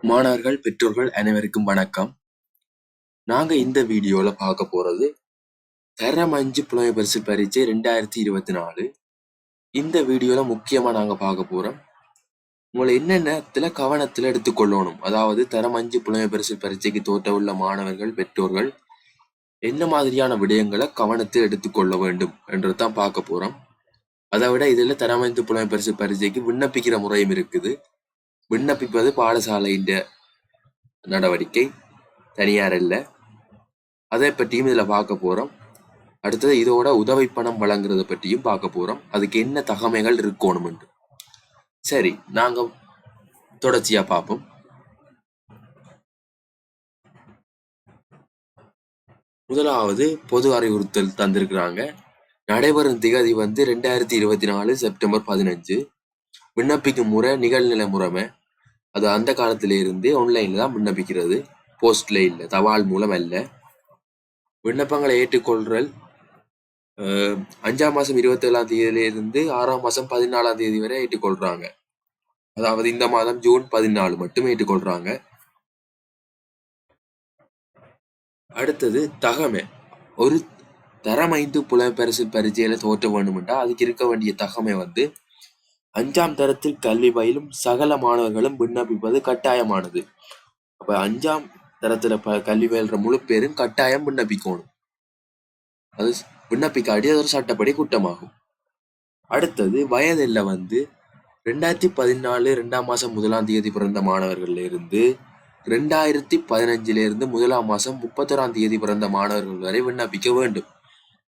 மாணவர்கள், பெற்றோர்கள் அனைவருக்கும் வணக்கம். நாங்க இந்த வீடியோல பார்க்க போறது தரம் 5 புலமைப்பரிசில் பரீட்சை 2024. இந்த வீடியோல முக்கியமா நாங்க பார்க்க போறோம் உங்களை என்னென்னத்துல கவனத்துல எடுத்துக்கொள்ளணும். அதாவது தரம் 5 புலமைப்பரிசில் பரீட்சைக்கு தோற்ற உள்ள மாணவர்கள், பெற்றோர்கள் என்ன மாதிரியான விடயங்களை கவனத்தில் எடுத்துக்கொள்ள வேண்டும் என்றுதான் பார்க்க போறோம். அதை விட இதுல தரம் 5 புலமைப்பரிசில் பரீட்சைக்கு விண்ணப்பிக்கிற முறையும் இருக்குது. விண்ணப்பிப்பது பாடசாலையின் நடவடிக்கை, தனியார் இல்ல. அதை பற்றியும் இதுல பார்க்க போறோம். அடுத்தது இதோட உதவி பணம் வழங்குறத பற்றியும் பார்க்க போறோம். அதுக்கு என்ன தகமைகள் இருக்கணும் என்று. சரி, நாங்க தொடர்ச்சியா பார்ப்போம். முதலாவது பொது அறிவுறுத்தல் தந்திருக்கிறாங்க. நடைபெறும் திகதி 2024 செப்டம்பர் 15. விண்ணப்பிக்கும் முறை நிகழ்நிலை முறைமை. அது அந்த காலத்தில இருந்து ஆன்லைன்ல தான் விண்ணப்பிக்கிறது, போஸ்ட்ல இல்ல, தபால் மூலம் அல்ல. விண்ணப்பங்களை ஏற்றுக்கொள்றல் 5ஆம் மாசம் 27ஆம் தேதியில இருந்து 6ஆம் மாசம் 14ஆம் தேதி வரை ஏற்றுக்கொள்றாங்க. அதாவது இந்த மாதம் ஜூன் 14 மட்டும் ஏற்றுக்கொள்றாங்க. அடுத்தது தகமை. ஒரு தரம் 5 புலமைப்பரிசில் பரீட்சையில தோற்ற வேண்டுமென்றா அதுக்கு இருக்க வேண்டிய தகமை 5ஆம் தரத்தில் கல்வி பயிலும் சகல மாணவர்களும் விண்ணப்பிப்பது கட்டாயமானது. அப்ப 5ஆம் தரத்துல கல்வி பயில்ற முழு பேரும் கட்டாயம் விண்ணப்பிக்கணும். அது விண்ணப்பிக்காட்டி அது ஒரு சட்டப்படி குற்றமாகும். அடுத்தது வயதில் 2014 2ஆம் மாசம் 1ஆம் தேதி பிறந்த மாணவர்கள்ல இருந்து 2015 இருந்து 1ஆம் மாசம் 31ஆம் தேதி பிறந்த மாணவர்கள் வரை விண்ணப்பிக்க வேண்டும்.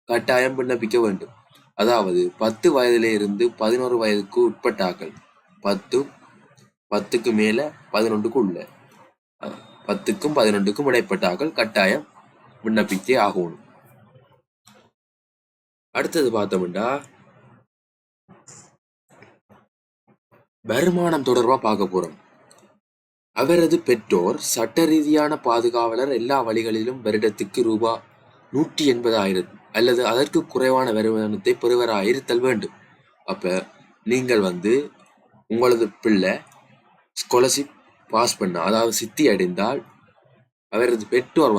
கட்டாயம் விண்ணப்பிக்க வேண்டும். அதாவது 10 வயதில இருந்து 11 வயதுக்கு உட்பட்டாக்கள், 10க்கு மேல 11க்கு உள்ள, 10க்கும் 11க்கும் இடைப்பட்டாக்கள் கட்டாயம் விண்ணப்பித்தே ஆகணும். அடுத்தது பார்த்தோம்னா வருமானம் தொடர்பா பார்க்க போறோம். அவரது பெற்றோர் சட்ட ரீதியான பாதுகாவலர் எல்லா வழிகளிலும் வருடத்துக்கு ரூபாய் 180,000 அல்லது அதற்கு குறைவான வருமானத்தை பெறுவராயிருத்தல் வேண்டும். அப்ப நீங்கள் உங்களது பிள்ளை ஸ்காலர்ஷிப் பாஸ் பண்ண, அதாவது சித்தி அடைந்தால் அவரது பெற்றோர்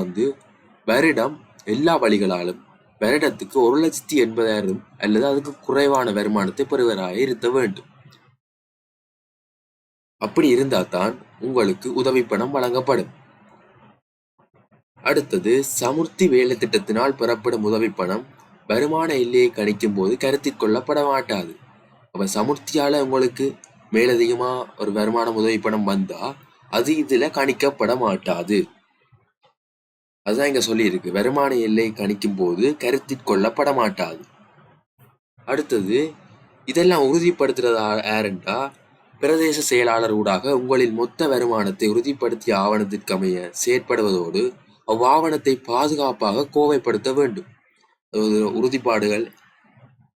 வருடம் எல்லா வழிகளாலும் வருடத்துக்கு 1,80,000 அல்லது அதுக்கு குறைவான வருமானத்தை பெறுவராயிருக்க வேண்டும். அப்படி இருந்தால்தான் உங்களுக்கு உதவி பணம் வழங்கப்படும். அடுத்தது சமுர்த்தி வேலை திட்டத்தினால் பெறப்படும் உதவி பணம் வருமான எல்லையை கணிக்கும் போது கருத்தில் கொள்ளப்பட மாட்டாது. அப்ப சமுர்த்தியால உங்களுக்கு மேலதிகமா ஒரு வருமான உதவி பணம் வந்தா அது இதுல கணிக்கப்பட மாட்டாது. அதுதான் இங்க சொல்லி இருக்கு, வருமான எல்லை கணிக்கும் போது கருத்தில் கொள்ளப்பட மாட்டாது. அடுத்தது இதெல்லாம் உறுதிப்படுத்துறது யாருண்டா பிரதேச செயலாளர் ஊடாக உங்களின் மொத்த வருமானத்தை உறுதிப்படுத்திய ஆவணத்திற்கமைய செயற்படுவதோடு அவ்வாவணத்தை பாதுகாப்பாக கோவைப்படுத்த வேண்டும். உறுதிப்பாடுகள்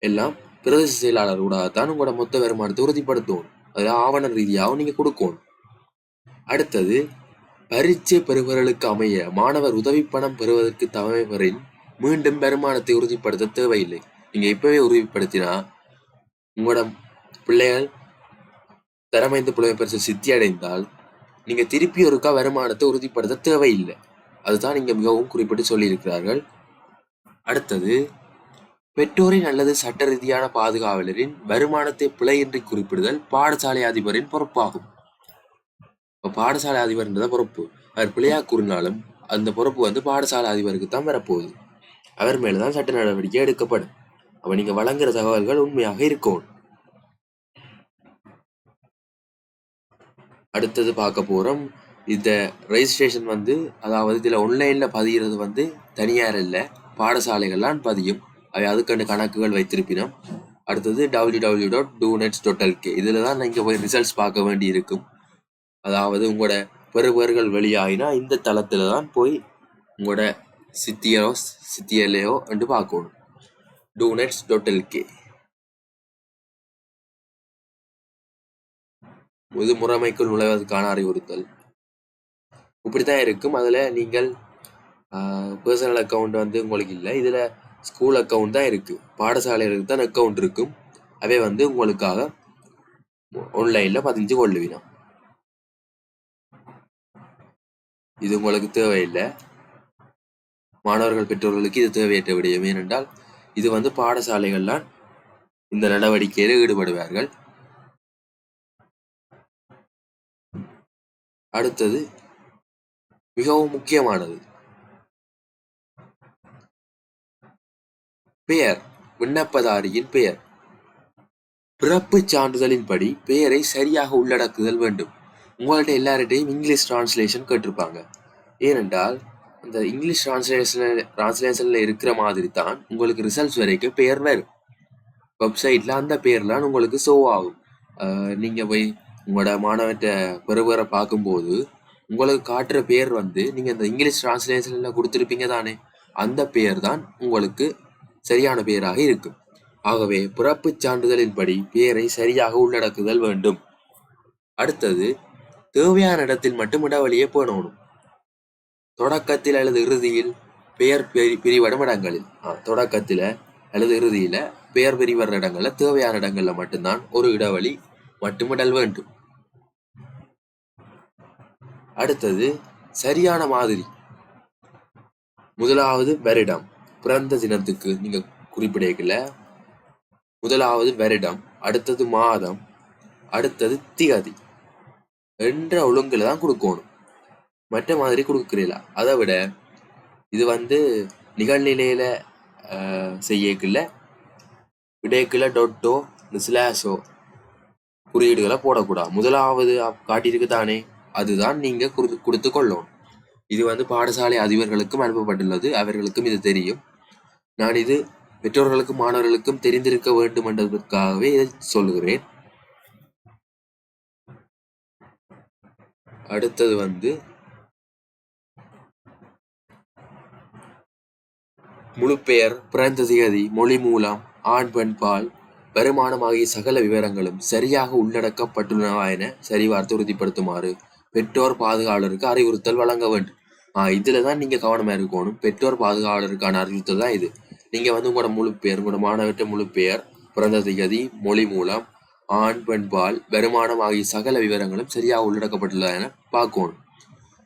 எல்லாம் பிரதேச செயலாளர் ஊடாகத்தான் உங்களோட மொத்த வருமானத்தை உறுதிப்படுத்தணும். அதுல ஆவண ரீதியாகவும் நீங்க கொடுக்கணும். அடுத்தது பரீட்சை பெறுபவர்களுக்கு அமைய மாணவர் உதவி பணம் பெறுவதற்கு தவறின் மீண்டும் வருமானத்தை உறுதிப்படுத்த தேவையில்லை. நீங்க இப்பவே உறுதிப்படுத்தினா உங்களோட பிள்ளைகள் தரம் 5 புலமைப்பரிசில் சித்தி அடைந்தால் நீங்க திருப்பி ஒருக்கா வருமானத்தை உறுதிப்படுத்த தேவையில்லை. அதுதான் இங்க மிகவும் குறிப்பிட்டு சொல்லியிருக்கிறார்கள். அடுத்தது பெற்றோரின் அல்லது சட்ட ரீதியான பாதுகாவலரின் வருமானத்தை பிழையின்றி குறிப்பிடுதல் பாடசாலை அதிபரின் பொறுப்பாகும். பாடசாலை அதிபர்ன்றத பொறுப்பு. அவர் பிழையா கூறினாலும் அந்த பொறுப்பு பாடசாலை அதிபருக்கு தான் வரப்போகுது. அவர் மேலதான் சட்ட நடவடிக்கை எடுக்கப்படும். அப்ப நீங்க வழங்குற தகவல்கள் உண்மையாக இருக்கும். அடுத்தது பார்க்க போறோம். இந்த ரெஜிஸ்ட்ரேஷன் அதாவது இதுல ஆன்லைன்ல பதிகிறது தனியார் இல்ல, பாடசாலைகள்லாம் பதியும். அவை அதுக்கான கணக்குகள் வைத்திருப்பினோம். அடுத்தது www.donets.lk. இதுல தான் நீங்க போய் ரிசல்ட்ஸ் பார்க்க வேண்டி இருக்கும். அதாவது உங்களோட பெறுபவர்கள் வெளியாகினா இந்த தளத்துல தான் போய் உங்களோட சித்தியலையோ என்று பார்க்கணும். donets.lk. இது முறைமைக்குள் நுழைவதற்கான அறிவுறுத்தல். இப்படித்தான் இருக்கும். அதுல நீங்கள் பர்சனல் அக்கௌண்ட் உங்களுக்கு இல்லை, இதுல ஸ்கூல் அக்கௌண்ட் தான் இருக்கு. பாடசாலைகளுக்கு தான் அக்கௌண்ட் இருக்கும். அவை உங்களுக்காக ஆன்லைன்ல பதிஞ்சு கொள்ளுவினோம். இது உங்களுக்கு தேவையில்லை. மாணவர்கள் பெற்றோர்களுக்கு இது தேவையற்ற விடயம். ஏனென்றால் இது வந்து பாடசாலைகள்லாம் இந்த நடவடிக்கையில் ஈடுபடுவார்கள். அடுத்தது மிகவும் முக்கியமானது, பெயர். விண்ணப்பதாரியின் பெயர். பிறப்பு சான்றிதழின்படி பெயரை சரியாக உள்ளடக்குதல் வேண்டும். உங்கள்ட்ட எல்லார்ட்டையும் இங்கிலீஷ் டிரான்ஸ்லேஷன் கேட்டிருப்பாங்க. ஏனென்றால் இந்த இங்கிலீஷ் டிரான்ஸ்லேஷன்ல இருக்கிற மாதிரி தான் உங்களுக்கு ரிசல்ட்ஸ் வரைக்கும் பெயர் வரும். வெப்சைட்ல அந்த பெயர்லாம் உங்களுக்கு ஷோ ஆகும். நீங்க போய் உங்களோட மாணவர்கிட்ட பெறுவரை பார்க்கும்போது உங்களுக்கு காட்டுற பெயர் வந்து நீங்க இந்த இங்கிலீஷ் டிரான்ஸ்லேஷன்ல கொடுத்துருப்பீங்க தானே, அந்த பெயர் தான் உங்களுக்கு சரியான பெயராக இருக்கும். ஆகவே பிறப்பு சான்றிதழின்படி பெயரை சரியாக உள்ளடக்குதல் வேண்டும். அடுத்தது, தேவையான இடத்தில் மட்டும் இடைவெளியை பேணணும். தொடக்கத்தில் அல்லது இறுதியில் பெயர் பிரிவடும் இடங்களில், தொடக்கத்தில் அல்லது இறுதியில பெயர் பிரிவர இடங்கள்ல தேவையான இடங்கள்ல மட்டும்தான் ஒரு இடைவெளி மட்டுமிடல் வேண்டும். அடுத்தது, சரியான மாதிரி. முதலாவது வருடம், பிறந்த தினத்துக்கு நீங்க குறிப்பிடல, முதலாவது வருடம், அடுத்தது மாதம், அடுத்தது திகதி என்ற ஒழுங்குல தான் கொடுக்கணும். மற்ற மாதிரி கொடுக்கிறீங்களா? அதை விட இது வந்து நிகழ்நிலையில செய்யக்குள்ள விடைக்குள்ள டொட்டோ ஸ்லாஷோ குறியீடுகளை போடக்கூடாது. முதலாவது காட்டியிருக்கு தானே, அதுதான் நீங்க கொடுத்து கொள்ளணும். இது வந்து பாடசாலை அதிபர்களுக்கும் அனுப்பப்பட்டுள்ளது, அவர்களுக்கும் இது தெரியும். நான் இது பெற்றோர்களுக்கும் மாணவர்களுக்கும் தெரிந்திருக்க வேண்டும் என்பதற்காகவே இதை சொல்லுகிறேன். அடுத்தது வந்து முழு பெயர், பிறந்த தேதி, மொழி மூலம், ஆண் பெண் பால், வருமானம் ஆகிய சகல விவரங்களும் சரியாக உள்ளடக்கப்பட்டுள்ளன என சரிபார்த்து உறுதிப்படுத்துமாறு பெற்றோர் பாதுகாவலருக்கு அறிவுறுத்தல் வழங்க வேண்டும். இதுலதான் நீங்க கவனமா இருக்கணும். பெற்றோர் பாதுகாவலருக்கான அறிவுறுத்தல் தான் இது. நீங்க வந்து உங்களோட முழு பெயர், உங்களோட மாணவர்கிட்ட முழு பெயர், பிறந்த தேதி, மொழி மூலம், ஆண் பெண் பால், வருமானம் ஆகிய சகல விவரங்களும் சரியாக உள்ளடக்கப்பட்டுள்ளன என பார்க்கணும்.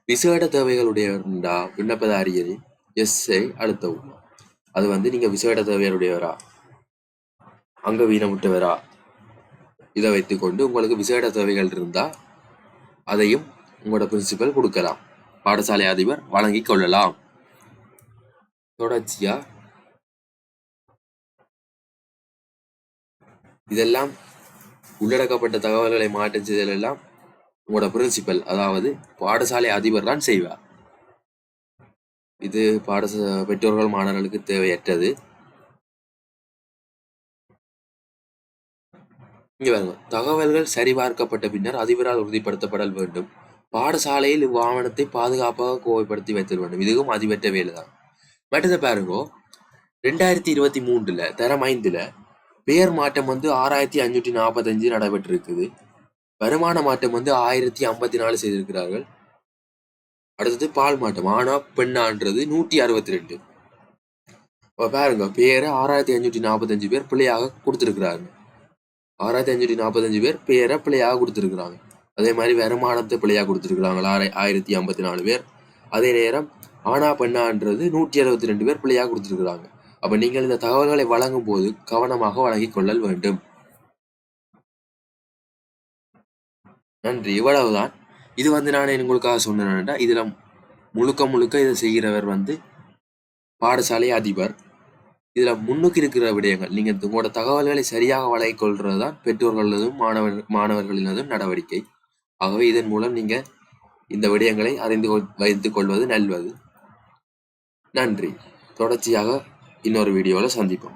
விசேட தேவைகளுடைய விண்ணப்பதாரியின் எஸ்ஐ அழுத்தவும். அது வந்து நீங்க விசேட தேவையுடையவரா, அங்க வீணமுட்டவரா, இதை வைத்துக்கொண்டு உங்களுக்கு விசேட தேவைகள் இருந்தா அதையும் உங்களோட பிரின்சிபல் கொடுக்கலாம், பாடசாலை அதிபர் வழங்கி கொள்ளலாம். தொடர்ச்சியா இதெல்லாம் உள்ளடக்கப்பட்ட தகவல்களை மாற்றம் செய்தல் எல்லாம் உங்களோட பிரின்சிபல், அதாவது பாடசாலை அதிபர் தான் செய்வார். இது பெற்றோர்கள் மாணவர்களுக்கு தேவையற்றது. இங்க பாருங்க, தகவல்கள் சரிபார்க்கப்பட்ட பின்னர் அதிபரால் உறுதிப்படுத்தப்படல் வேண்டும். பாடசாலையில் இவ்வாவணத்தை பாதுகாப்பாக கோவைப்படுத்தி வைத்தல் வேண்டும். இதுவும் அதிபற்ற வேலைதான். மற்றதை பாருங்க, 2023 தரம் 5 பெயர் மாற்றம் வந்து 6545 நடைபெற்றிருக்குது. வருமான மாற்றம் வந்து 1054 செய்திருக்கிறார்கள். அடுத்தது பால் மாற்றம், ஆனா பெண்ணான்றது 162. பாருங்க, பேரை 6545 பேர் பிள்ளையாக கொடுத்திருக்கிறாங்க. 6545 பேர் பேரை பிள்ளையாக கொடுத்திருக்கிறாங்க. அதே மாதிரி வருமானத்தை பிள்ளையாக கொடுத்திருக்கிறாங்க 1054 பேர். அதே நேரம் ஆனா பெண்ணான்றது 162 பேர் பிள்ளையாக கொடுத்திருக்கிறாங்க. அப்ப நீங்கள் இந்த தகவல்களை வழங்கும் போது கவனமாக வழங்கிக் கொள்ளல் வேண்டும். நன்றி. இவ்வளவுதான். இது வந்து நான் உங்களுக்காக சொன்னேன்டா, இதுல முழுக்க இதை செய்கிறவர் வந்து பாடசாலை அதிபர். இதுல முன்னுக்கு இருக்கிற விடயங்கள், நீங்க உங்களோட தகவல்களை சரியாக வழங்கிக் கொள்றதுதான் பெற்றோர்களதும் மாணவர்களினதும் நடவடிக்கை. ஆகவே இதன் மூலம் நீங்க இந்த விடயங்களை அறிந்து வைத்துக் கொள்வது நல்லது. நன்றி. தொடர்ச்சியாக இன்னொரு வீடியோல சந்திப்போம்.